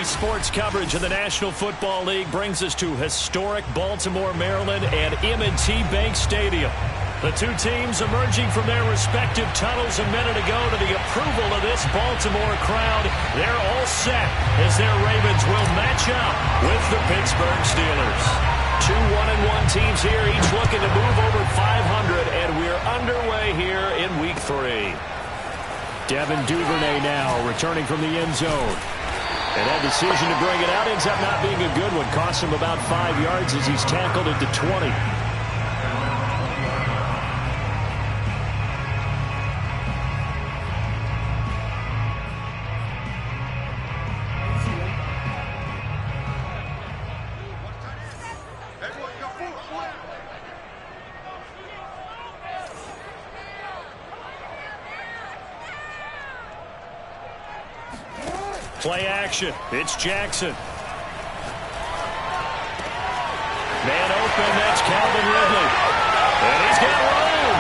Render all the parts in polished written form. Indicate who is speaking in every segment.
Speaker 1: Sports coverage of the National Football League brings us to historic Baltimore, Maryland and M&T Bank Stadium. The two teams emerging from their respective tunnels a minute ago to the approval of this Baltimore crowd. They're all set as their Ravens will match up with the Pittsburgh Steelers. Two 1-1 teams here, each looking to move over 500, and we're underway here in Week 3. Devin Duvernay now returning from the end zone. And that decision to bring it out ends up not being a good one. Costs him about 5 yards as he's tackled at the 20. Play action. It's Jackson. Man open. That's Calvin Ridley. And he's got room.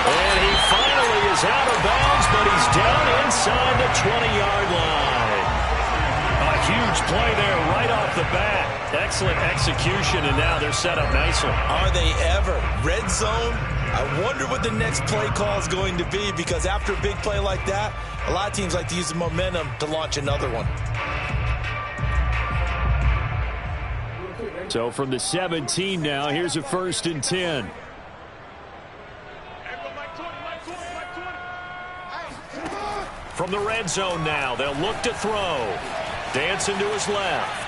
Speaker 1: And he finally is out of bounds, but he's down inside the 20-yard line. A huge play there right off the bat. Excellent execution, and now they're set up nicely.
Speaker 2: Are they ever? Red zone? I wonder what the next play call is going to be, because after a big play like that, a lot of teams like to use the momentum to launch another one.
Speaker 1: So from the 17 now, here's a 1st and 10. From the red zone now, they'll look to throw. Dancing to his left.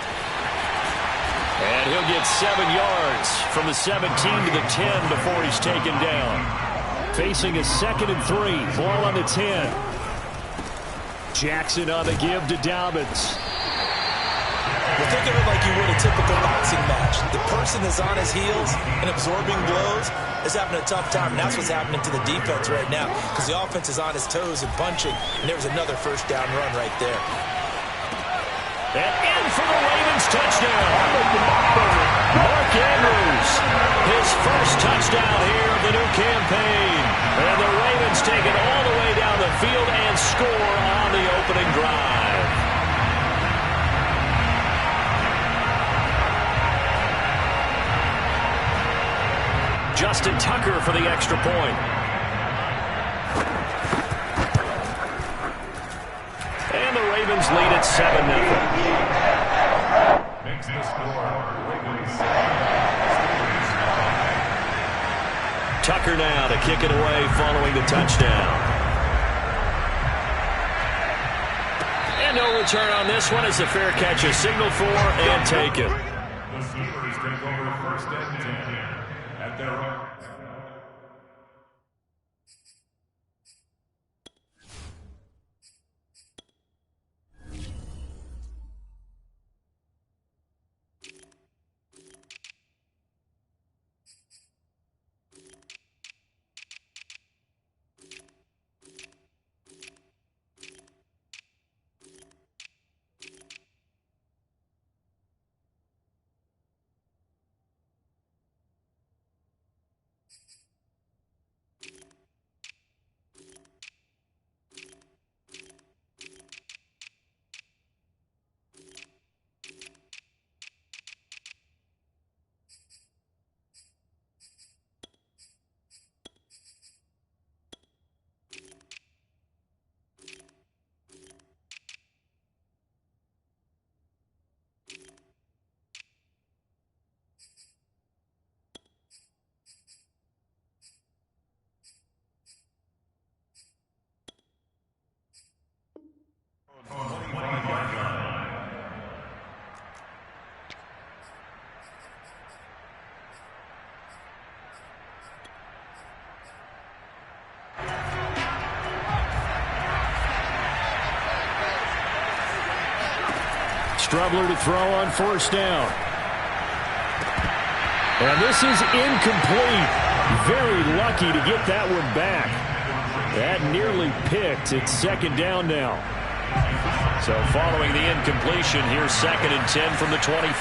Speaker 1: And he'll get 7 yards from the 17 to the 10 before he's taken down. Facing a 2nd and 3. Ball on the 10. Jackson on the give to Dobbins.
Speaker 2: Well, think of it like you would a typical boxing match. The person is on his heels and absorbing blows is having a tough time. And that's what's happening to the defense right now, because the offense is on his toes and punching. And there was another 1st down run right there.
Speaker 1: And in for the Ravens touchdown. Mark Andrews, his 1st touchdown here of the new campaign. And the Ravens take it all the way down the field and score on the opening drive. Justin Tucker for the extra point. And the Ravens lead at 7-0. Makes the score. Tucker now to kick it away following the touchdown. And no return on this one as the fair catch is signaled for and taken. The Steelers take over 1st and 10 at their own. Strubler to throw on 1st down. And this is incomplete. Very lucky to get that one back. That nearly picked. It's 2nd down now. So following the incompletion, here's 2nd and 10 from the 25.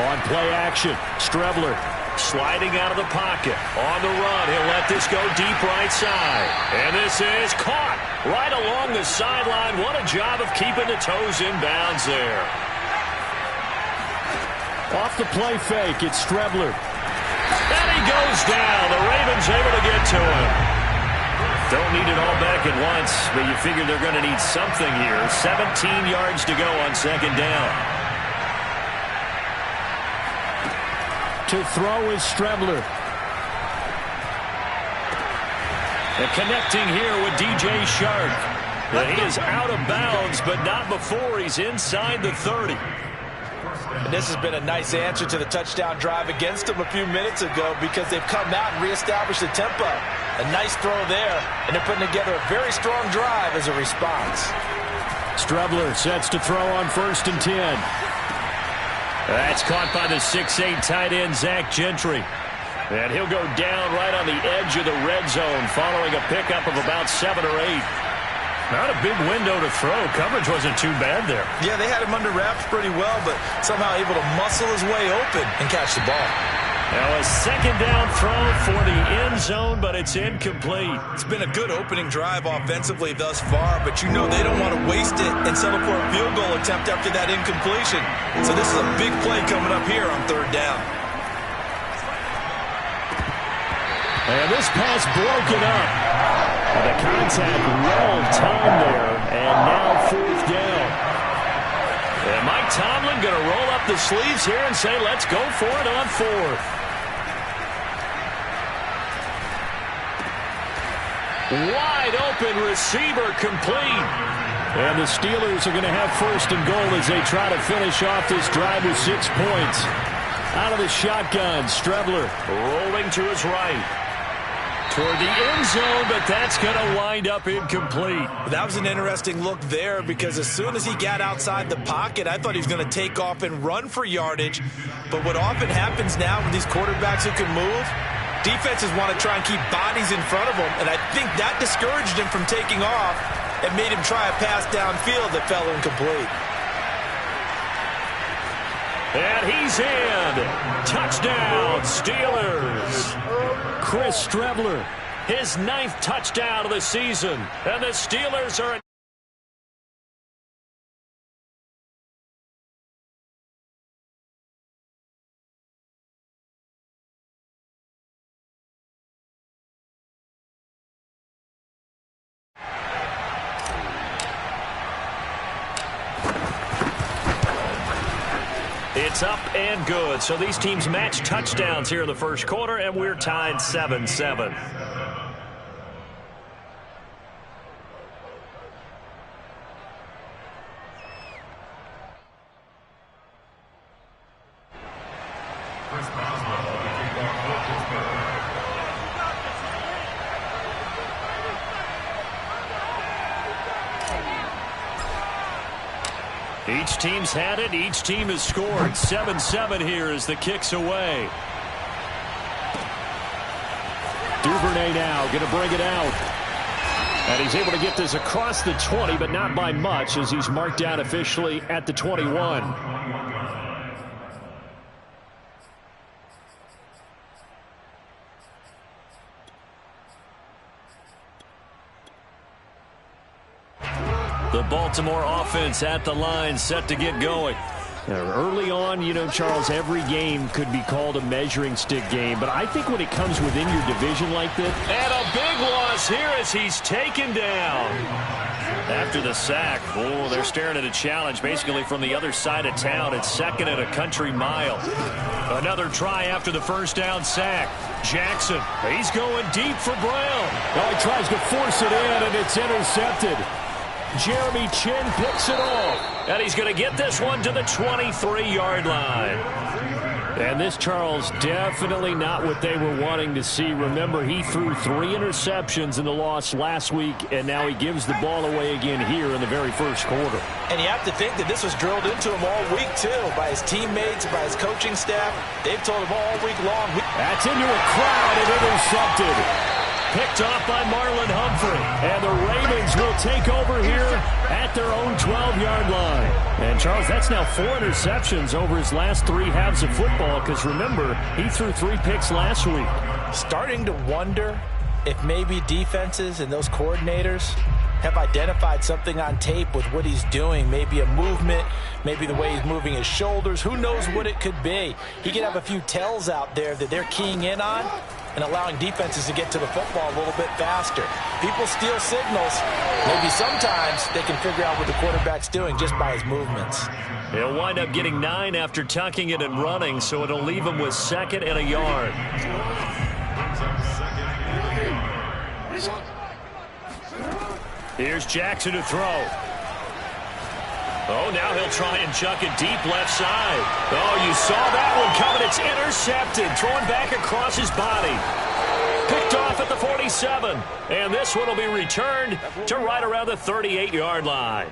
Speaker 1: On play action, Strubler Sliding out of the pocket. On the run. He'll let this go deep right side. And this is caught right along the sideline. What a job of keeping the toes in bounds there. Off the play fake, it's Strebler. And he goes down. The Ravens able to get to him. Don't need it all back at once, but you figure they're going to need something here. 17 yards to go on second down. To throw is Strebler. And connecting here with DJ Shark. And he is out of bounds, but not before he's inside the 30.
Speaker 2: And this has been a nice answer to the touchdown drive against them a few minutes ago because they've come out and reestablished the tempo. A nice throw there, and they're putting together a very strong drive as a response.
Speaker 1: Strebler sets to throw on 1st and 10. That's caught by the 6'8" tight end, Zach Gentry. And he'll go down right on the edge of the red zone following a pickup of about 7 or 8. Not a big window to throw. Coverage wasn't too bad there.
Speaker 2: Yeah, they had him under wraps pretty well, but somehow able to muscle his way open and catch the ball.
Speaker 1: Now a second down throw for the end zone, but it's incomplete.
Speaker 2: It's been a good opening drive offensively thus far, but you know they don't want to waste it and settle for a field goal attempt after that incompletion. So this is a big play coming up here on 3rd down.
Speaker 1: And this pass broken up. And the contact well timed there, and now 4th down. And Mike Tomlin going to roll up the sleeves here and say, let's go for it on 4th. Wide open receiver complete. And the Steelers are going to have 1st and goal as they try to finish off this drive with 6 points. Out of the shotgun, Strebler rolling to his right. Toward the end zone, but that's going to wind up incomplete.
Speaker 2: That was an interesting look there because as soon as he got outside the pocket, I thought he was going to take off and run for yardage. But what often happens now with these quarterbacks who can move, defenses want to try and keep bodies in front of them, and I think that discouraged him from taking off and made him try a pass downfield that fell incomplete.
Speaker 1: And he's in. Touchdown, Steelers. Chris Strebler, his 9th touchdown of the season. And the Steelers are... It's up and good. So these teams match touchdowns here in the first quarter, and we're tied 7-7. Each team's had it. Each team has scored. 7-7 here as the kick's away. Duvernay now going to bring it out. And he's able to get this across the 20, but not by much as he's marked down officially at the 21. The Baltimore offense at the line, set to get going. Early on, you know, Charles, every game could be called a measuring stick game, but I think when it comes within your division like this... And a big loss here as he's taken down. After the sack, oh, they're staring at a challenge basically from the other side of town. It's 2nd and a country mile. Another try after the first down sack. Jackson, he's going deep for Brown. Oh, he tries to force it in, and it's intercepted. Jeremy Chin picks it off. And he's going to get this one to the 23-yard line. And this, Charles, definitely not what they were wanting to see. Remember, he threw 3 interceptions in the loss last week, and now he gives the ball away again here in the very first quarter.
Speaker 2: And you have to think that this was drilled into him all week, too, by his teammates, by his coaching staff. They've told him all week long.
Speaker 1: That's into a crowd and intercepted. Picked off by Marlon Humphrey. And the Ravens will take over here at their own 12-yard line. And, Charles, that's now 4 interceptions over his last 3 halves of football because, remember, he threw 3 picks last week.
Speaker 2: Starting to wonder if maybe defenses and those coordinators have identified something on tape with what he's doing. Maybe a movement, maybe the way he's moving his shoulders. Who knows what it could be? He could have a few tells out there that they're keying in on and allowing defenses to get to the football a little bit faster. People steal signals. Maybe sometimes they can figure out what the quarterback's doing just by his movements.
Speaker 1: He'll wind up getting 9 after tucking it and running, so it'll leave him with 2nd and a yard. Here's Jackson to throw. Oh, now he'll try and chuck it deep left side. Oh, you saw that one coming. It's intercepted. Thrown back across his body. Picked off at the 47. And this one will be returned to right around the 38-yard line.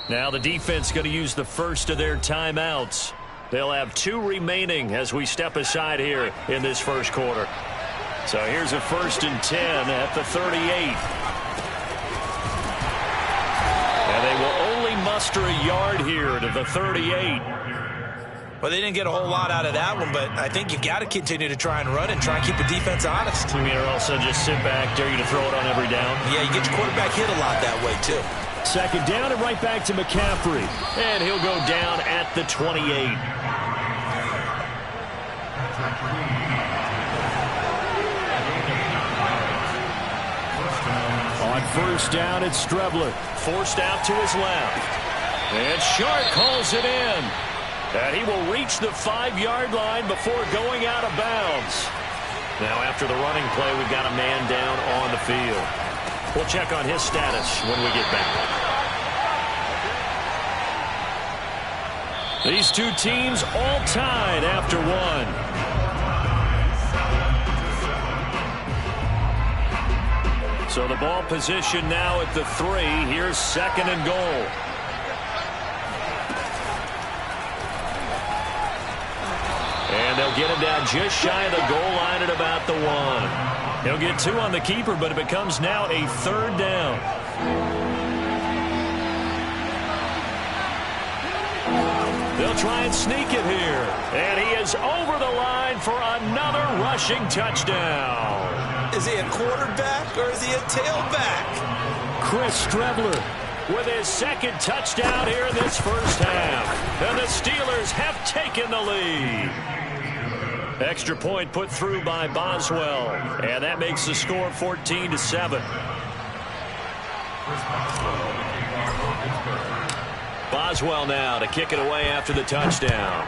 Speaker 1: Now the defense going to use the first of their timeouts. They'll have 2 remaining as we step aside here in this first quarter. So here's a 1st and 10 at the 38. And they will only muster a yard here to the 38.
Speaker 2: Well, they didn't get a whole lot out of that one, but I think you got to continue to try and run and try and keep the defense honest.
Speaker 1: You mean or also just sit back, dare you to throw it on every down?
Speaker 2: Yeah, you get your quarterback hit a lot that way, too.
Speaker 1: 2nd down and right back to McCaffrey. And he'll go down at the 28. On 1st down, it's Strebler. Forced out to his left. And Sharp calls it in. And he will reach the 5-yard line before going out of bounds. Now after the running play, we've got a man down on the field. We'll check on his status when we get back. These 2 teams all tied after 1. So the ball position now at the 3. Here's 2nd and goal. And they'll get him down just shy of the goal line at about the 1. He'll get 2 on the keeper, but it becomes now a 3rd down. They'll try and sneak it here. And he is over the line for another rushing touchdown.
Speaker 2: Is he a quarterback or is he a tailback?
Speaker 1: Chris Strebler with his 2nd touchdown here in this first half. And the Steelers have taken the lead. Extra point put through by Boswell. And that makes the score 14-7. Boswell now to kick it away after the touchdown.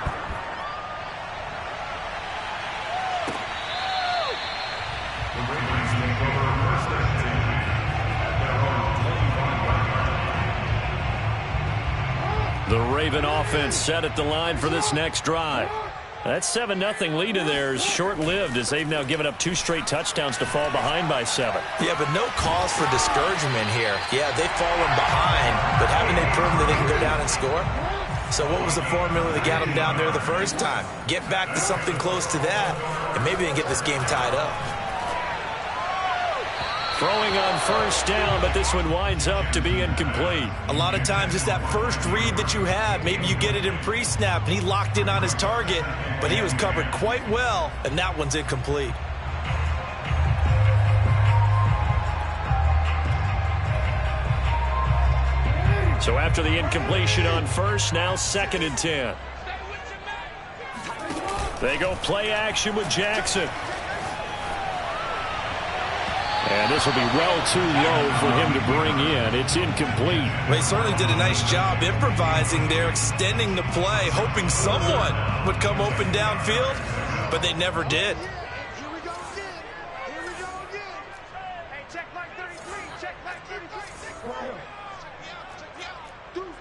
Speaker 1: The Raven offense set at the line for this next drive. That 7-0 lead of theirs short-lived as they've now given up 2 straight touchdowns to fall behind by 7.
Speaker 2: Yeah, but no cause for discouragement here. Yeah, they've fallen behind, but haven't they proven that they can go down and score? So what was the formula that got them down there the first time? Get back to something close to that, and maybe they can get this game tied up.
Speaker 1: Throwing on 1st down, but this one winds up to be incomplete.
Speaker 2: A lot of times it's that first read that you have. Maybe you get it in pre-snap, and he locked in on his target, but he was covered quite well, and that one's incomplete.
Speaker 1: So after the incompletion on 1st, now 2nd and 10. They go play action with Jackson. And this will be well too low for him to bring in. It's incomplete.
Speaker 2: They certainly did a nice job improvising there, extending the play, hoping someone would come open downfield, but they never did.
Speaker 3: Here we go again. Here we go again. Hey, check Mike 33. Check Mike 33. Deuce.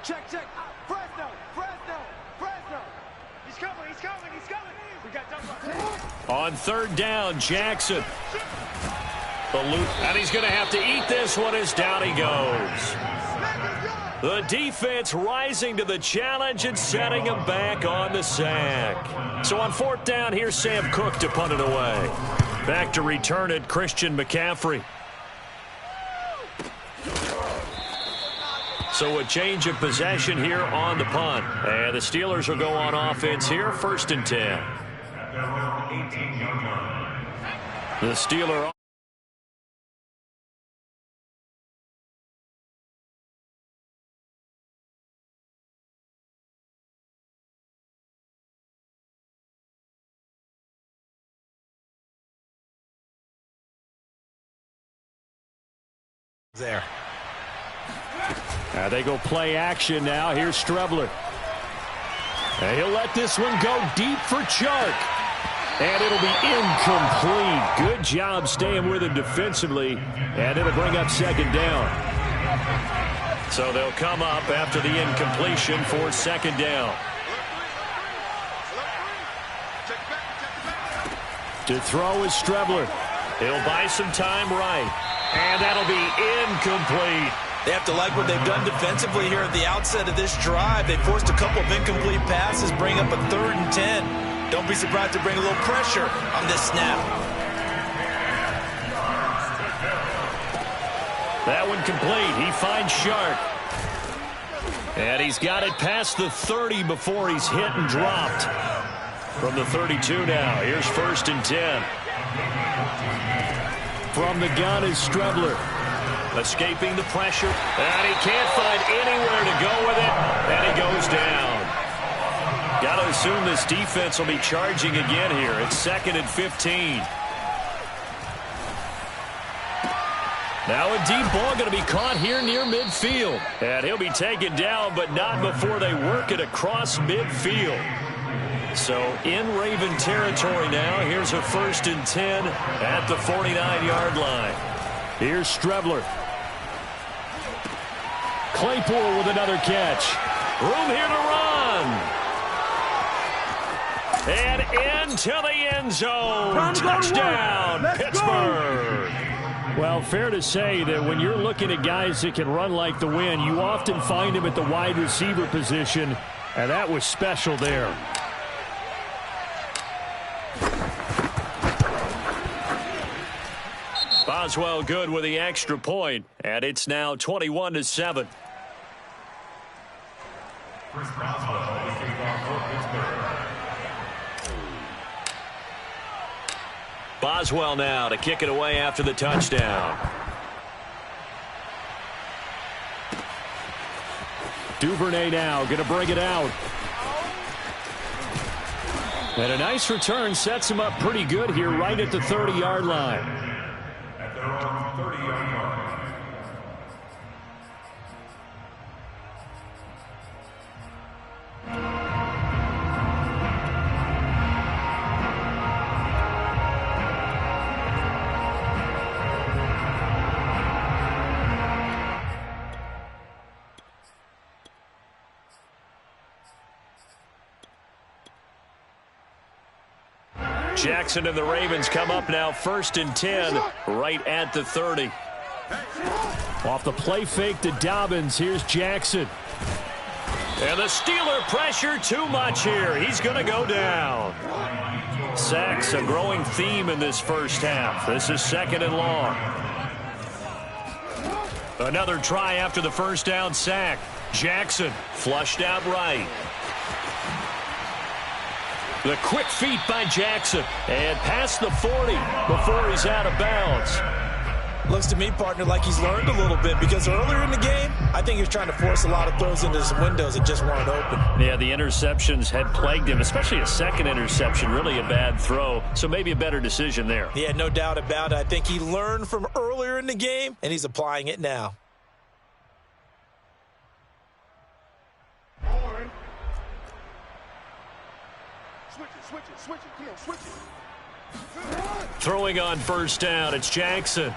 Speaker 3: Check. Fresno. He's coming. We got double.
Speaker 1: On 3rd down, Jackson. The loop, and he's going to have to eat this one as down he goes. The defense rising to the challenge and setting him back on the sack. So on 4th down, here's Sam Cook to punt it away. Back to return it, Christian McCaffrey. So a change of possession here on the punt. And the Steelers will go on offense here, 1st and 10. The Steeler
Speaker 2: there.
Speaker 1: They go play action now. Here's Strebler. And he'll let this one go deep for Chark. And it'll be incomplete. Good job staying with him defensively. And it'll bring up 2nd down. So they'll come up after the incompletion for 2nd down. To throw is Strebler. He'll buy some time right. And that'll be incomplete.
Speaker 2: They have to like what they've done defensively here at the outset of this drive. They forced a couple of incomplete passes, bring up a 3rd and 10. Don't be surprised to bring a little pressure on this snap.
Speaker 1: That one complete. He finds Shark. And he's got it past the 30 before he's hit and dropped. From the 32 now. Here's 1st and 10. From the gun is Strebler. Escaping the pressure. And he can't find anywhere to go with it. And he goes down. Got to assume this defense will be charging again here. It's 2nd and 15. Now a deep ball going to be caught here near midfield. And he'll be taken down, but not before they work it across midfield. So in Raven territory now. Here's a 1st and 10 at the 49-yard line. Here's Strebler. Claypool with another catch. Room here to run. And into the end zone. Touchdown, Pittsburgh. Well, fair to say that when you're looking at guys that can run like the wind, you often find them at the wide receiver position, and that was special there. Boswell good with the extra point, and it's now 21-7. Boswell now to kick it away after the touchdown. Duvernay now going to bring it out. And a nice return sets him up pretty good here right at the 30-yard line. At their own 30-yard line. Jackson and the Ravens come up now 1st and 10 right at the 30. Off the play fake to Dobbins. Here's Jackson. And the Steeler pressure too much here. He's going to go down. Sacks a growing theme in this first half. This is 2nd and long. Another try after the first down sack. Jackson flushed out right. The quick feet by Jackson. And past the 40 before he's out of bounds.
Speaker 2: Looks to me, partner, like he's learned a little bit, because earlier in the game, I think he was trying to force a lot of throws into some windows that just weren't open.
Speaker 1: Yeah, the interceptions had plagued him, especially a second interception, really a bad throw. So maybe a better decision there.
Speaker 2: Yeah, no doubt about it. I think he learned from earlier in the game, and he's applying it now.
Speaker 3: Switch it, come on, switch it.
Speaker 1: Throwing on first down, it's Jackson.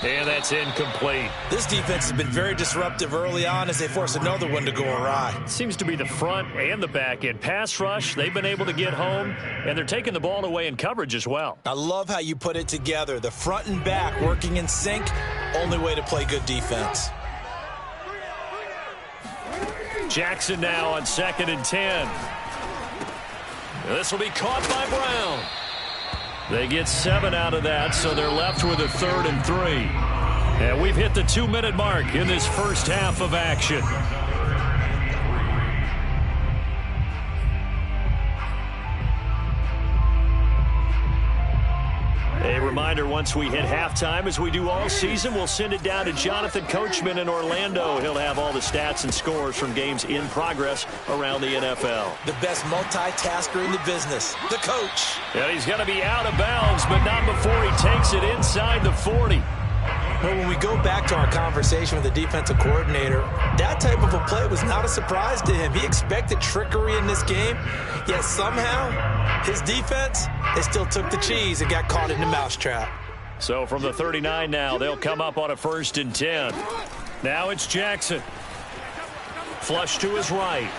Speaker 1: And that's incomplete.
Speaker 2: This defense has been very disruptive early on as they force another one to go awry.
Speaker 1: Seems to be the front and the back end. Pass rush, they've been able to get home, and they're taking the ball away in coverage as well.
Speaker 2: I love how you put it together. The front and back working in sync, only way to play good defense.
Speaker 1: Jackson now on 2nd and 10. This will be caught by Brown. They get 7 out of that, so they're left with a 3rd and 3. And we've hit the 2-minute mark in this first half of action. A reminder, once we hit halftime, as we do all season, we'll send it down to Jonathan Coachman in Orlando. He'll have all the stats and scores from games in progress around the NFL.
Speaker 2: The best multitasker in the business, the coach.
Speaker 1: And he's going to be out of bounds, but not before he takes it inside the 40.
Speaker 2: But when we go back to our conversation with the defensive coordinator, that type of a play was not a surprise to him. He expected trickery in this game, yet somehow his defense, they still took the cheese and got caught in the mousetrap.
Speaker 1: So from the 39 now, they'll come up on a 1st and 10. Now it's Jackson. Flush to his right.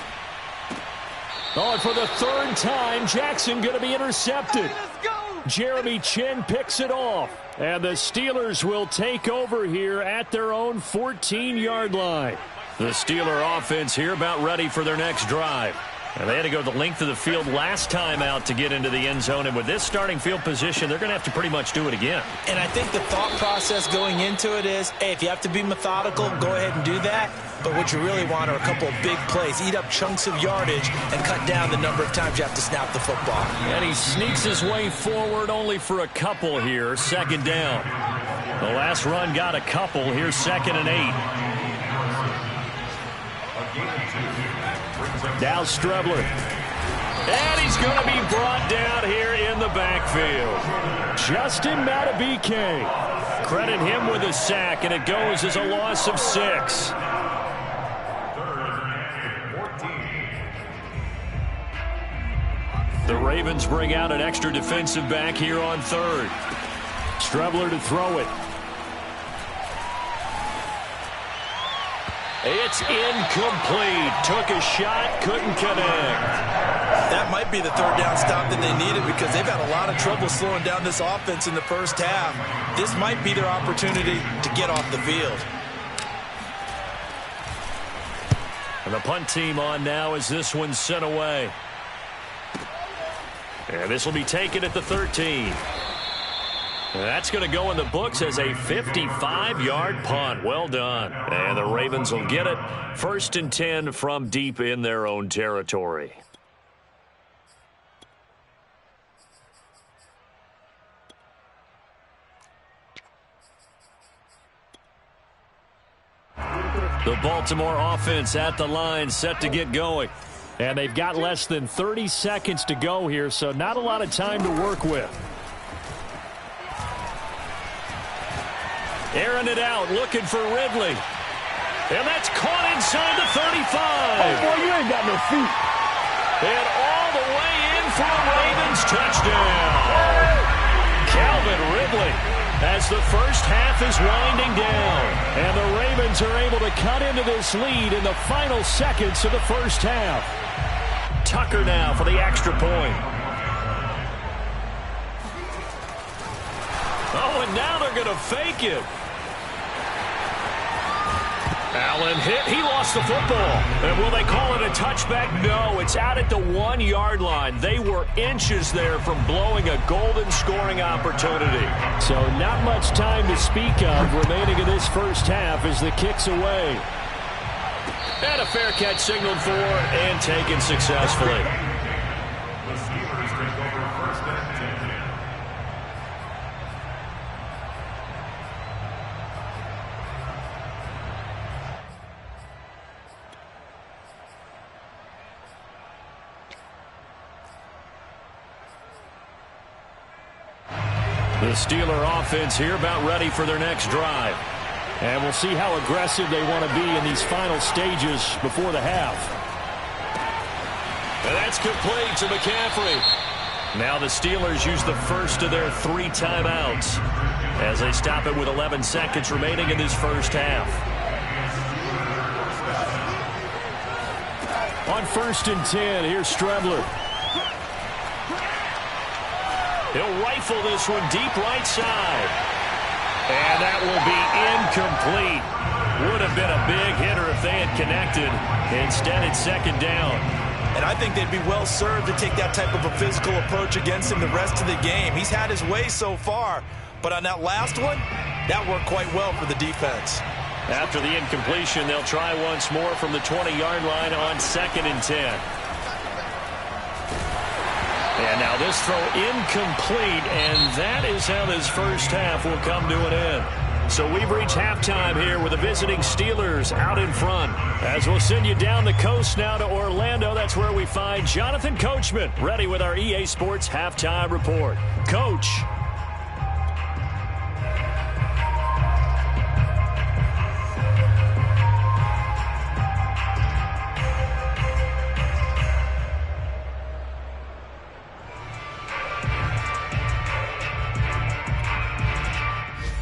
Speaker 1: Oh, and for the 3rd time, Jackson going to be intercepted. Jeremy Chin picks it off. And the Steelers will take over here at their own 14-yard line. The Steeler offense here about ready for their next drive. And they had to go the length of the field last time out to get into the end zone. And with this starting field position, they're going to have to pretty much do it again.
Speaker 2: And I think the thought process going into it is, hey, if you have to be methodical, go ahead and do that. But what you really want are a couple of big plays. Eat up chunks of yardage and cut down the number of times you have to snap the football.
Speaker 1: And he sneaks his way forward only for a couple here. 2nd down. The last run got a couple. Here's 2nd and 8. Now Strebler. And he's going to be brought down here in the backfield. Justin Matabike. Credit him with a sack, and it goes as a loss of 6. The Ravens bring out an extra defensive back here on 3rd. Strebler to throw it. It's incomplete. Took a shot, couldn't connect.
Speaker 2: That might be the 3rd down stop that they needed because they've had a lot of trouble slowing down this offense in the first half. This might be their opportunity to get off the field.
Speaker 1: And the punt team on now as this one's sent away. And this will be taken at the 13. And that's going to go in the books as a 55-yard punt. Well done. And the Ravens will get it. 1st and 10 from deep in their own territory. The Baltimore offense at the line, set to get going. And they've got less than 30 seconds to go here, so not a lot of time to work with. Airing it out, looking for Ridley. And that's caught inside the 35.
Speaker 3: Oh, boy, you ain't got no feet.
Speaker 1: And all the way in for a Ravens touchdown. Calvin Ridley as the first half is winding down. And the Ravens are able to cut into this lead in the final seconds of the first half. Tucker now for the extra point. Oh, and now they're going to fake it. Allen hit. He lost the football. And will they call it a touchback? No, it's out at the 1-yard line. They were inches there from blowing a golden scoring opportunity. So not much time to speak of remaining in this first half as the kick's away. And a fair catch signaled for and taken successfully.
Speaker 4: The Steelers take over 1st and 10.
Speaker 1: The Steeler offense here about ready for their next drive. And we'll see how aggressive they want to be in these final stages before the half. And that's complete to McCaffrey. Now the Steelers use the first of their 3 timeouts as they stop it with 11 seconds remaining in this first half. On 1st and 10, here's Strebler. He'll rifle this one deep right side. And that will be incomplete. Would have been a big hitter if they had connected. Instead, it's 2nd down.
Speaker 2: And I think they'd be well served to take that type of a physical approach against him the rest of the game. He's had his way so far, but on that last one, that worked quite well for the defense.
Speaker 1: After the incompletion, they'll try once more from the 20-yard line on 2nd and 10. And now this throw incomplete, and that is how this first half will come to an end. So we've reached halftime here with the visiting Steelers out in front. As we'll send you down the coast now to Orlando, that's where we find Jonathan Coachman ready with our EA Sports Halftime Report. Coach.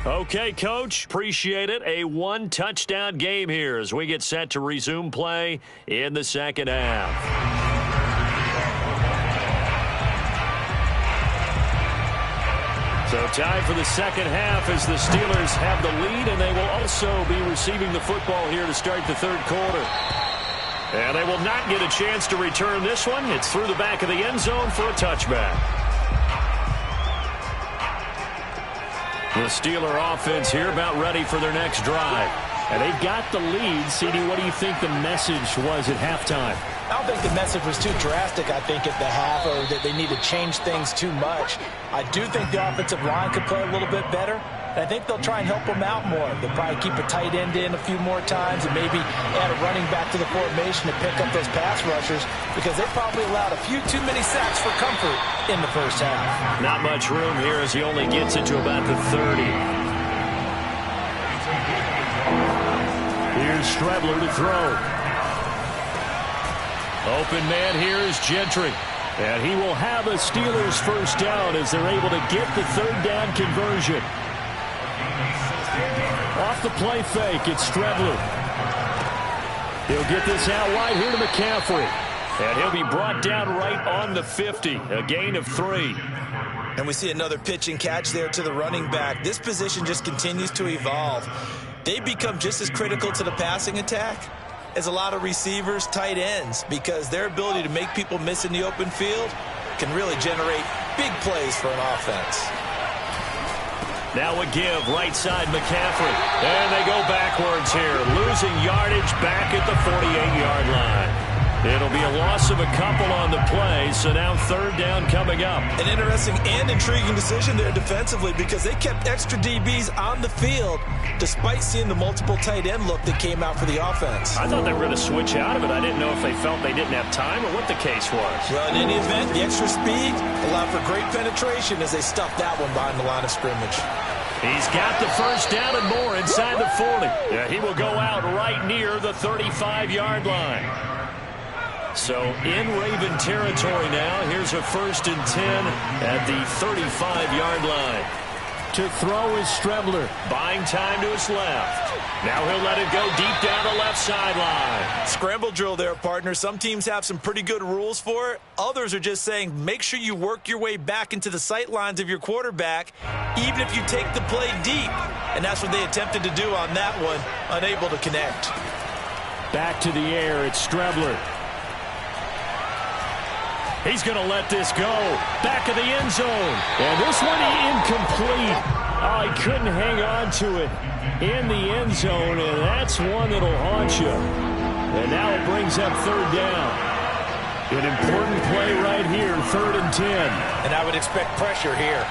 Speaker 1: Okay, Coach, appreciate it. A one-touchdown game here as we get set to resume play in the second half. So time for the second half as the Steelers have the lead, and they will also be receiving the football here to start the third quarter. And they will not get a chance to return this one. It's through the back of the end zone for a touchback. The Steeler offense here about ready for their next drive. And they've got the lead. CD, what do you think the message was at halftime?
Speaker 5: I don't think the message was too drastic, I think, at the half, or that they need to change things too much. I do think the offensive line could play a little bit better. And I think they'll try and help them out more. They'll probably keep a tight end in a few more times and maybe add a running back to the formation to pick up those pass rushers, because they probably allowed a few too many sacks for comfort in the first half.
Speaker 1: Not much room here as he only gets it to about the 30. Here's Strebler to throw. Open man here is Gentry. And he will have a Steelers first down as they're able to get the third down conversion. Off the play fake, it's Strebler. He'll get this out wide here to McCaffrey. And he'll be brought down right on the 50, a gain of 3.
Speaker 2: And we see another pitch and catch there to the running back. This position just continues to evolve. They become just as critical to the passing attack as a lot of receivers, tight ends, because their ability to make people miss in the open field can really generate big plays for an offense.
Speaker 1: Now a give, right side McCaffrey. And they go backwards here, losing yardage back at the 48-yard line. It'll be a loss of a couple on the play, so now third down coming up.
Speaker 2: An interesting and intriguing decision there defensively, because they kept extra DBs on the field despite seeing the multiple tight end look that came out for the offense.
Speaker 1: I thought they were going to switch out of it. I didn't know if they felt they didn't have time or what the case was.
Speaker 2: Well, in any event, the extra speed allowed for great penetration as they stuffed that one behind the line of scrimmage.
Speaker 1: He's got the first down and more inside the 40. Yeah, he will go out right near the 35-yard line. So in Raven territory now. Here's a 1st and 10 at the 35-yard line. To throw is Strebler. Buying time to his left. Now he'll let it go deep down the left sideline.
Speaker 2: Scramble drill there, partner. Some teams have some pretty good rules for it. Others are just saying make sure you work your way back into the sight lines of your quarterback, even if you take the play deep. And that's what they attempted to do on that one, unable to connect.
Speaker 1: Back to the air, it's Strebler. He's going to let this go. Back of the end zone. And this one incomplete. Oh, he couldn't hang on to it in the end zone, and that's one that'll haunt you. And now it brings up third down. An important play right here, 3rd and 10.
Speaker 5: And I would expect pressure here.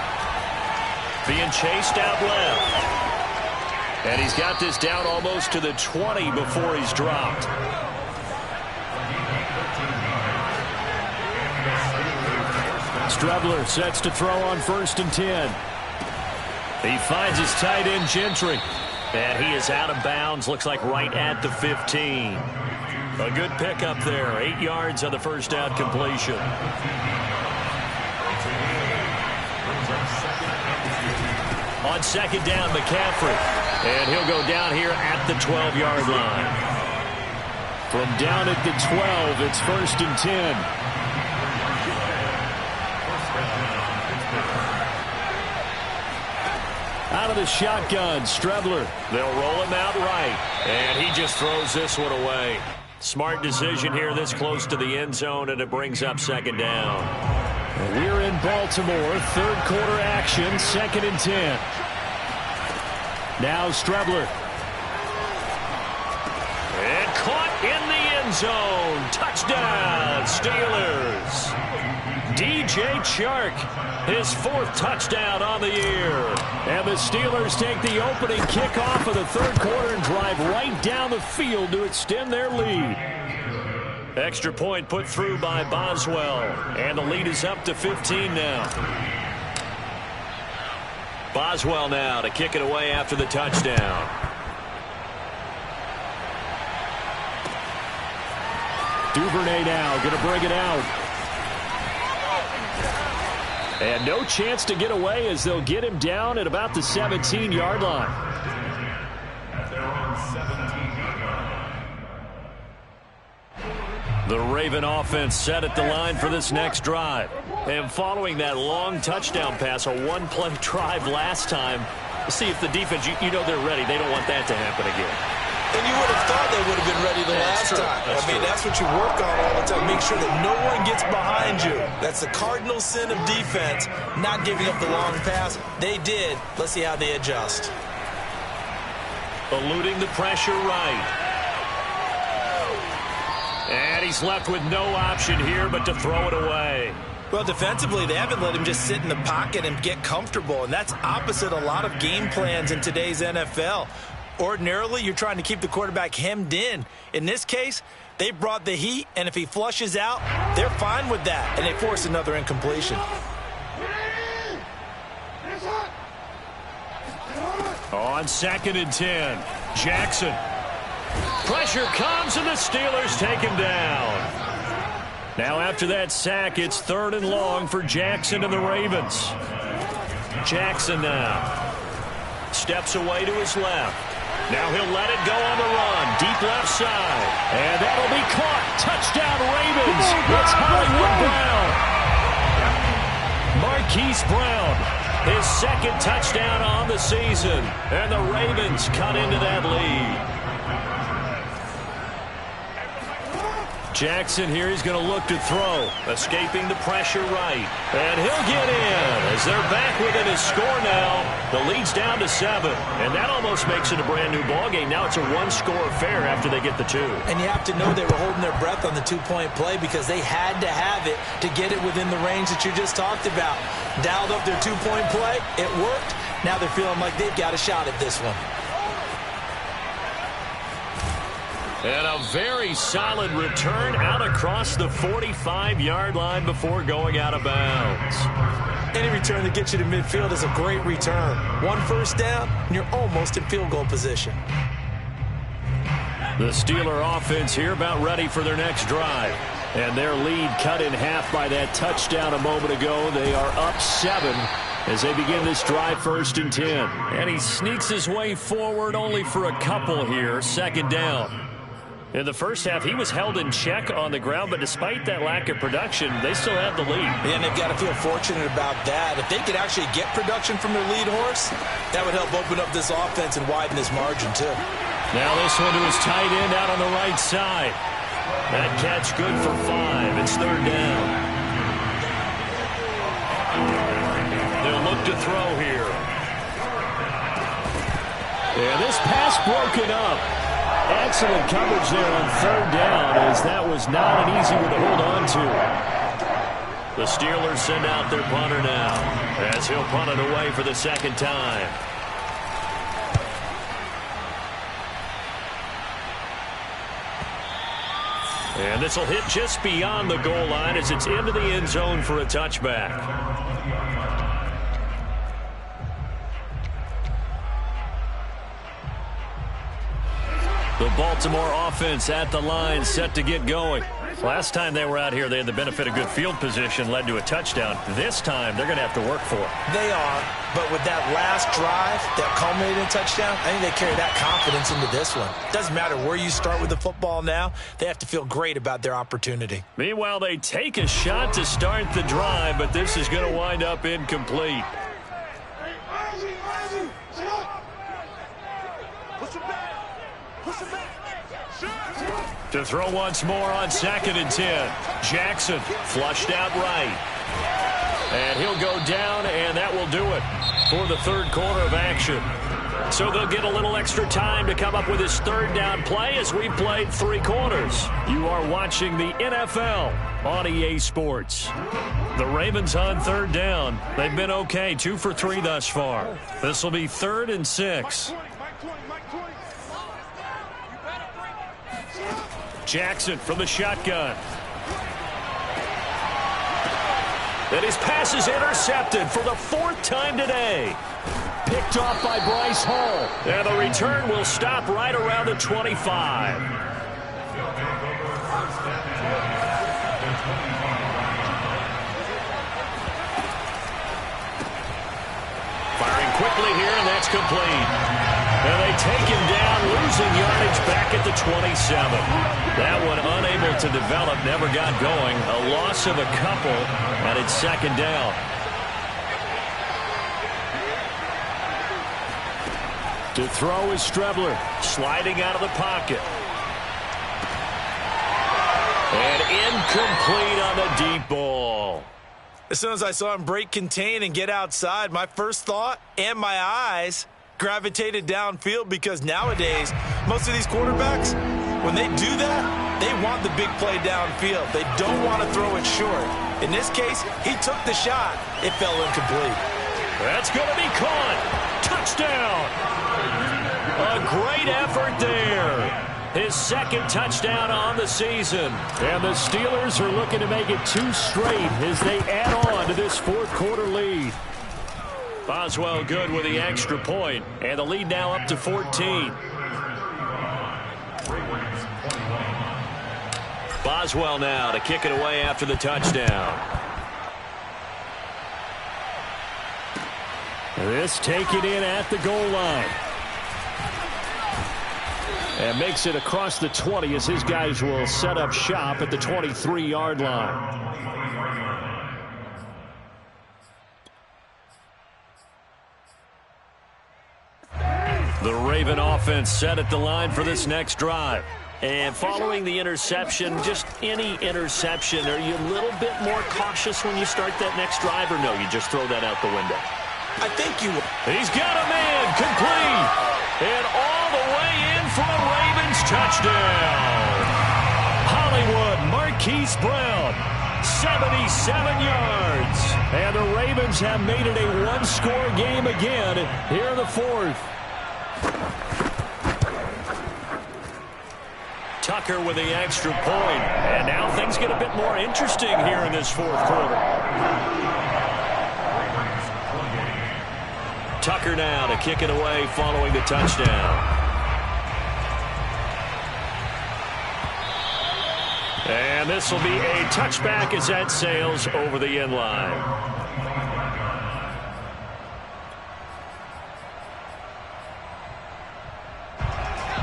Speaker 1: Being chased out left. And he's got this down almost to the 20 before he's dropped. Strebler sets to throw on 1st and 10. He finds his tight end, Gentry. And he is out of bounds, looks like right at the 15. A good pickup there, 8 yards on the first down completion. On 2nd down, McCaffrey. And he'll go down here at the 12-yard line. From down at the 12, it's 1st and 10. Out of the shotgun, Strebler. They'll roll him out right. And he just throws this one away. Smart decision here this close to the end zone, and it brings up second down. We're in Baltimore. Third quarter action, 2nd and 10. Now Strebler. And caught in the end zone. Touchdown, Steelers. DJ Chark, his 4th touchdown on the year. And the Steelers take the opening kickoff of the third quarter and drive right down the field to extend their lead. Extra point put through by Boswell. And the lead is up to 15 now. Boswell now to kick it away after the touchdown. Duvernay now going to bring it out. And no chance to get away as they'll get him down at about the 17-yard line.
Speaker 4: They're on 17-yard line.
Speaker 1: The Raven offense set at the line for this next drive. And following that long touchdown pass, a one-play drive last time, see if the defense, you know they're ready. They don't want that to happen again.
Speaker 2: And you would have thought they would have been ready the last time. That's what you work on all the time. Make sure that no one gets behind you. That's the cardinal sin of defense, not giving up the long pass. They did. Let's see how they adjust.
Speaker 1: Eluding the pressure right. And he's left with no option here but to throw it away.
Speaker 2: Well, defensively, they haven't let him just sit in the pocket and get comfortable, and that's opposite a lot of game plans in today's NFL. Ordinarily, you're trying to keep the quarterback hemmed in. In this case, they brought the heat, and if he flushes out, they're fine with that, and they force another incompletion.
Speaker 1: On 2nd and 10, Jackson. Pressure comes, and the Steelers take him down. Now after that sack, it's 3rd and long for Jackson and the Ravens. Jackson now steps away to his left. Now he'll let it go on the run. Deep left side. And that'll be caught. Touchdown, Ravens. It's Hollywood Brown. Marquise Brown, his 2nd touchdown on the season. And the Ravens cut into that lead. Jackson here, he's going to look to throw. Escaping the pressure right. And he'll get in as they're back within his score now. The lead's down to 7. And that almost makes it a brand new ballgame. Now it's a one-score affair after they get the 2.
Speaker 2: And you have to know they were holding their breath on the 2-point play because they had to have it to get it within the range that you just talked about. Dialed up their 2-point play. It worked. Now they're feeling like they've got a shot at this one.
Speaker 1: And a very solid return out across the 45-yard line before going out of bounds.
Speaker 2: Any return that gets you to midfield is a great return. 1 first down, and you're almost in field goal position.
Speaker 1: The Steeler offense here about ready for their next drive. And their lead cut in half by that touchdown a moment ago. They are up 7 as they begin this drive, 1st and 10. And he sneaks his way forward only for a couple here, 2nd down. In the first half, he was held in check on the ground, but despite that lack of production, they still have the lead.
Speaker 2: And they've got to feel fortunate about that. If they could actually get production from their lead horse, that would help open up this offense and widen this margin, too.
Speaker 1: Now this one to his tight end out on the right side. That catch good for 5. It's 3rd down. They'll look to throw here. And this pass broken up. Excellent coverage there on 3rd down, as that was not an easy one to hold on to. The Steelers send out their punter now, as he'll punt it away for the 2nd time. And this will hit just beyond the goal line as it's into the end zone for a touchback. The Baltimore offense at the line, set to get going. Last time they were out here, they had the benefit of good field position, led to a touchdown. This time, they're going to have to work for it.
Speaker 2: They are, but with that last drive that culminated in a touchdown, I think they carry that confidence into this one. Doesn't matter where you start with the football now, they have to feel great about their opportunity.
Speaker 1: Meanwhile, they take a shot to start the drive, but this is going to wind up incomplete.
Speaker 3: Push him back. Push him back. Shoot.
Speaker 1: To throw once more on 2nd and 10. Jackson flushed out right. And he'll go down, and that will do it for the third quarter of action. So they'll get a little extra time to come up with his third down play as we played 3 quarters. You are watching the NFL on EA Sports. The Ravens on third down. They've been okay, 2 for 3 thus far. This will be 3rd and 6. Jackson from the shotgun. And his pass is intercepted for the 4th time today. Picked off by Bryce Hall. And the return will stop right around the 25. Firing quickly here, and that's complete. And they take him down, losing yardage back at the 27. That one unable to develop, never got going. A loss of a couple, and it's 2nd down. To throw is Strebler, sliding out of the pocket. And incomplete on the deep ball.
Speaker 2: As soon as I saw him break contain and get outside, my first thought and my eyes gravitated downfield, because nowadays, most of these quarterbacks, when they do that, they want the big play downfield. They don't want to throw it short. In this case, he took the shot. It fell incomplete.
Speaker 1: That's going to be caught. Touchdown. A great effort there. His 2nd touchdown on the season. And the Steelers are looking to make it 2 straight as they add on to this 4th quarter lead. Boswell good with the extra point, and the lead now up to 14. Boswell now to kick it away after the touchdown. This taken in at the goal line. And makes it across the 20 as his guys will set up shop at the 23-yard line. The Raven offense set at the line for this next drive. And following the interception, just any interception, are you a little bit more cautious when you start that next drive, or no, you just throw that out the window?
Speaker 2: I think you will.
Speaker 1: He's got a man, complete. And all the way in for a Ravens touchdown. Hollywood Marquise Brown, 77 yards. And the Ravens have made it a 1-score game again here in the 4th. Tucker with the extra point. And now things get a bit more interesting here in this 4th quarter. Tucker now to kick it away following the touchdown. And this will be a touchback as that sails over the end line.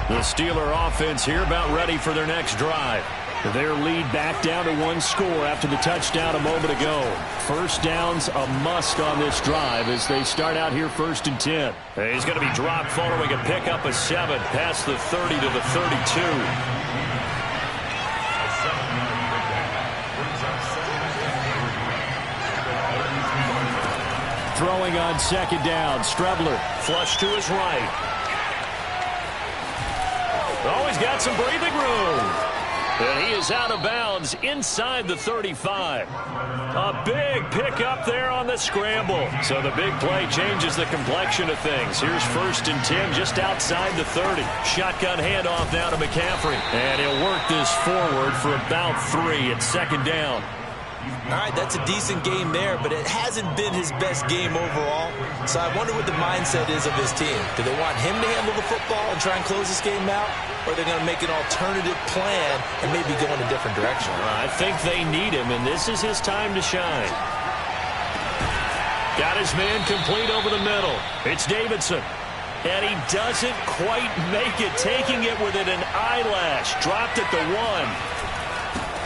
Speaker 1: The Steeler offense here about ready for their next drive. Their lead back down to 1 score after the touchdown a moment ago. First down's a must on this drive as they start out here 1st and 10. He's going to be dropped following a pickup of 7 past the 30 to the 32. Throwing on 2nd down, Strebler flush to his right. Oh, he's got some breathing room. And he is out of bounds inside the 35. A big pickup there on the scramble. So the big play changes the complexion of things. Here's 1st and 10 just outside the 30. Shotgun handoff now to McCaffrey. And he'll work this forward for about 3 at 2nd down.
Speaker 2: All right, that's a decent game there, but it hasn't been his best game overall. So I wonder what the mindset is of his team. Do they want him to handle the football and try and close this game out? Or are they going to make an alternative plan and maybe go in a different direction?
Speaker 1: I think they need him, and this is his time to shine. Got his man complete over the middle. It's Davidson. And he doesn't quite make it, taking it within an eyelash. Dropped at the 1.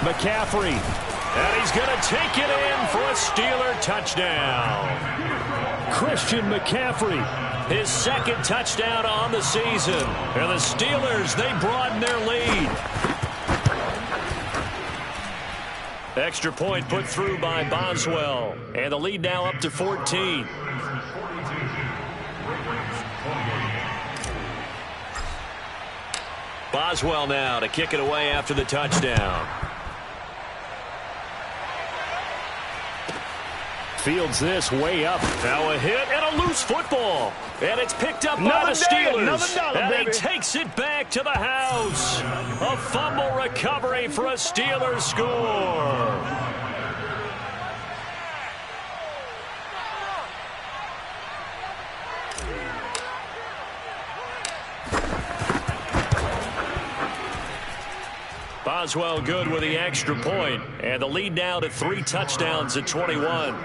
Speaker 1: McCaffrey. And he's going to take it in for a Steeler touchdown. Christian McCaffrey, his 2nd touchdown on the season. And the Steelers, they broaden their lead. Extra point put through by Boswell. And the lead now up to 14. Boswell now to kick it away after the touchdown. Fields this way up. Now a hit and a loose football. And it's picked up by the Steelers. And he takes it back to the house. A fumble recovery for a Steelers score. Boswell good with the extra point. And the lead now to 3 touchdowns at 21.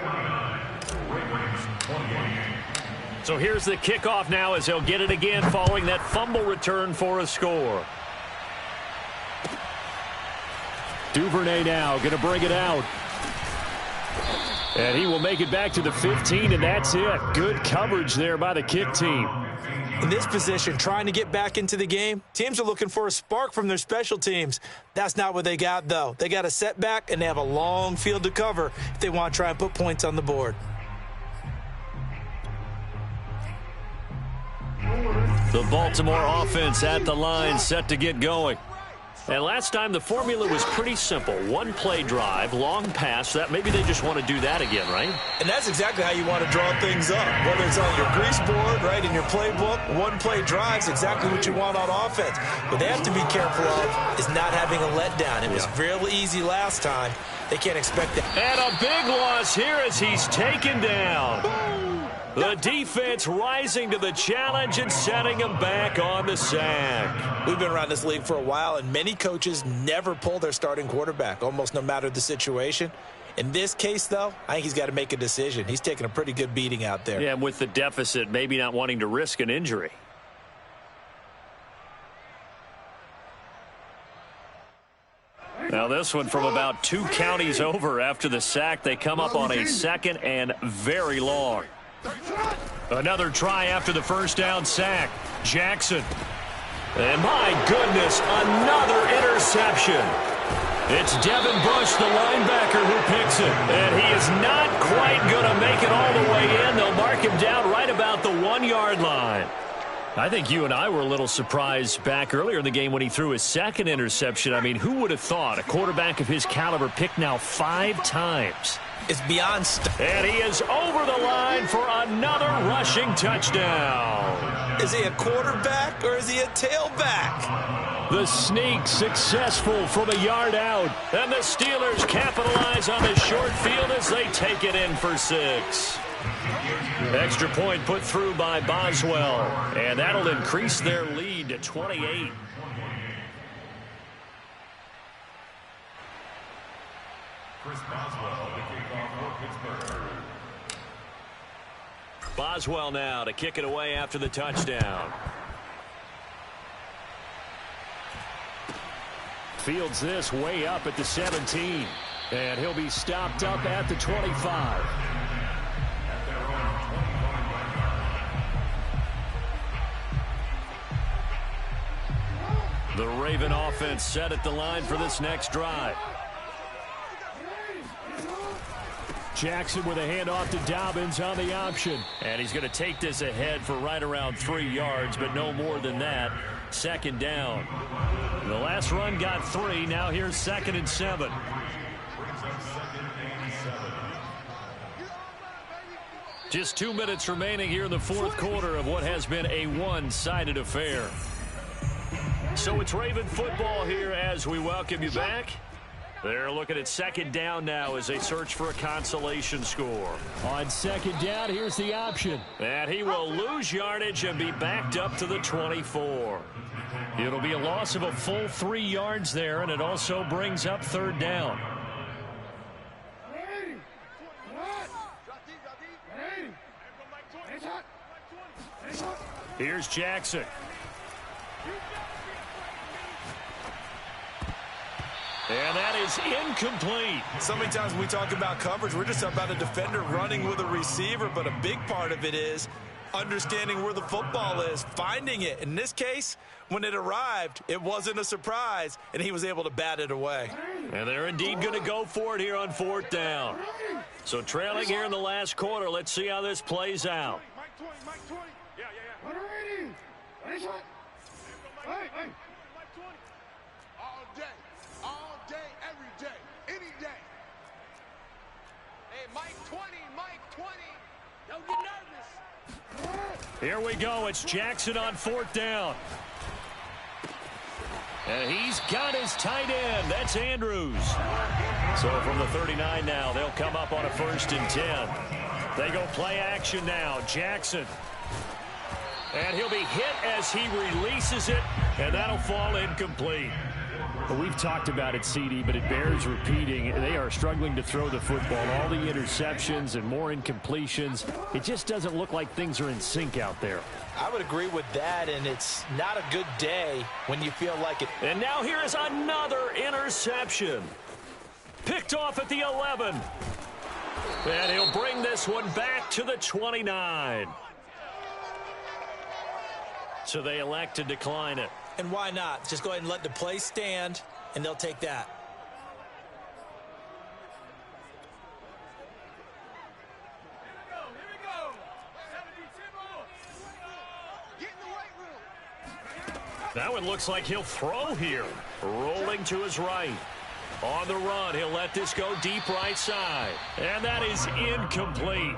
Speaker 1: So here's the kickoff now as he'll get it again following that fumble return for a score. Duvernay now going to bring it out. And he will make it back to the 15, and that's it. Good coverage there by the kick team.
Speaker 2: In this position, trying to get back into the game, teams are looking for a spark from their special teams. That's not what they got, though. They got a setback, and they have a long field to cover if they want to try and put points on the board.
Speaker 1: The Baltimore offense at the line, set to get going. And last time the formula was pretty simple. One play drive, long pass. That maybe they just want to do that again, right?
Speaker 2: And that's exactly how you want to draw things up. Whether it's on your grease board, right, in your playbook, one play drive's exactly what you want on offense. What they have to be careful of is not having a letdown. It was real easy last time. They can't expect that.
Speaker 1: And a big loss here as he's taken down. The defense rising to the challenge and setting him back on the sack.
Speaker 2: We've been around this league for a while, and many coaches never pull their starting quarterback, almost no matter the situation. In this case, though, I think he's got to make a decision. He's taking a pretty good beating out there.
Speaker 1: Yeah, and with the deficit, maybe not wanting to risk an injury. Now this one from about 2 counties over after the sack. They come up on a 2nd and very long. Another try after the first down sack. Jackson. And my goodness, another interception. It's Devin Bush, the linebacker, who picks it. And he is not quite going to make it all the way in. They'll mark him down right about the 1-yard line. I think you and I were a little surprised back earlier in the game when he threw his 2nd interception. I mean, who would have thought a quarterback of his caliber picked now 5 times?
Speaker 2: It's beyond.
Speaker 1: And he is over the line for another rushing touchdown.
Speaker 2: Is he a quarterback or is he a tailback?
Speaker 1: The sneak successful from a yard out. And the Steelers capitalize on the short field as they take it in for 6. Extra point put through by Boswell. And that'll increase their lead to 28.
Speaker 4: Chris Boswell, the kickoff for Pittsburgh.
Speaker 1: Boswell now to kick it away after the touchdown. Fields this way up at the 17. And he'll be stopped up at the 25. The Raven offense set at the line for this next drive. Jackson with a handoff to Dobbins on the option. And he's going to take this ahead for right around 3 yards, but no more than that. 2nd down. The last run got 3. Now here's 2nd and 7. Just 2 minutes remaining here in the 4th quarter of what has been a one-sided affair. So it's Raven football here as we welcome you back. They're looking at 2nd down now as they search for a consolation score. On 2nd down, here's the option. And he will lose yardage and be backed up to the 24. It'll be a loss of a full 3 yards there, and it also brings up 3rd down. Here's Jackson. And that is incomplete.
Speaker 2: So many times when we talk about coverage, we're just talking about a defender running with a receiver, but a big part of it is understanding where the football is, finding it. In this case, when it arrived, it wasn't a surprise, and he was able to bat it away.
Speaker 1: And they're indeed going to go for it here on 4th down. So trailing here in the last quarter. Let's see how this plays out.
Speaker 3: Mike 20, Mike 20. Yeah. Hey. All day, every day, any day. Hey, Mike 20, Mike 20. Don't get nervous.
Speaker 1: Here we go. It's Jackson on 4th down. And he's got his tight end. That's Andrews. So from the 39 now, they'll come up on a 1st and 10. They go play action now. Jackson. And he'll be hit as he releases it, and that'll fall incomplete.
Speaker 6: Well, we've talked about it, CD, but it bears repeating. They are struggling to throw the football. All the interceptions and more incompletions. It just doesn't look like things are in sync out there.
Speaker 5: I would agree with that, and it's not a good day when you feel like it.
Speaker 1: And now here is another interception. Picked off at the 11. And he'll bring this one back to the 29. So they elect to decline it.
Speaker 2: And why not? Just go ahead and let the play stand, and they'll take that.
Speaker 3: Here we go. 70 Get in the weight room.
Speaker 1: That one looks like he'll throw here. Rolling to his right. On the run, he'll let this go deep right side. And that is incomplete.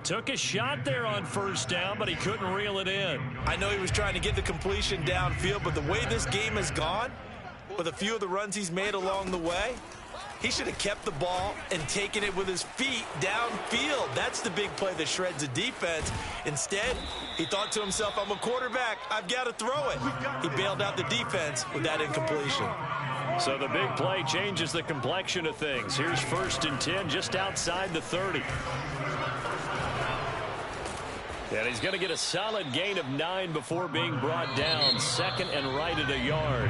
Speaker 1: Took a shot there on 1st down, but he couldn't reel it in.
Speaker 2: I know he was trying to get the completion downfield, but the way this game has gone, with a few of the runs he's made along the way, he should have kept the ball and taken it with his feet downfield. That's the big play that shreds the defense. Instead, he thought to himself, I'm a quarterback. I've got to throw it. He bailed out the defense with that incompletion.
Speaker 1: So the big play changes the complexion of things. Here's 1st and 10 just outside the 30. And he's going to get a solid gain of 9 before being brought down. 2nd and right at a yard.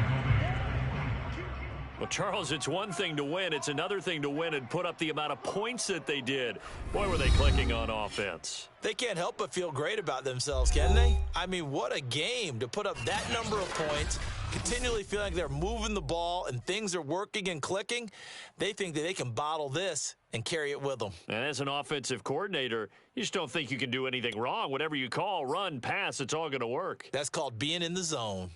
Speaker 1: Well, Charles, it's one thing to win. It's another thing to win and put up the amount of points that they did. Boy, were they clicking on offense.
Speaker 2: They can't help but feel great about themselves, can they? I mean, what a game to put up that number of points, continually feeling like they're moving the ball and things are working and clicking. They think that they can bottle this and carry it with them.
Speaker 1: And as an offensive coordinator, you just don't think you can do anything wrong. Whatever you call, run, pass, it's all going to work.
Speaker 2: That's called being in the zone.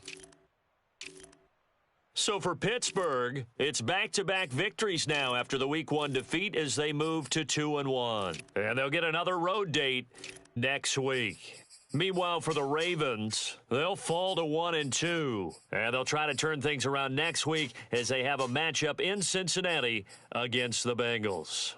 Speaker 1: So for Pittsburgh, it's back-to-back victories now after the Week 1 defeat as they move to 2-1. And they'll get another road date next week. Meanwhile, for the Ravens, they'll fall to 1-2. And they'll try to turn things around next week as they have a matchup in Cincinnati against the Bengals.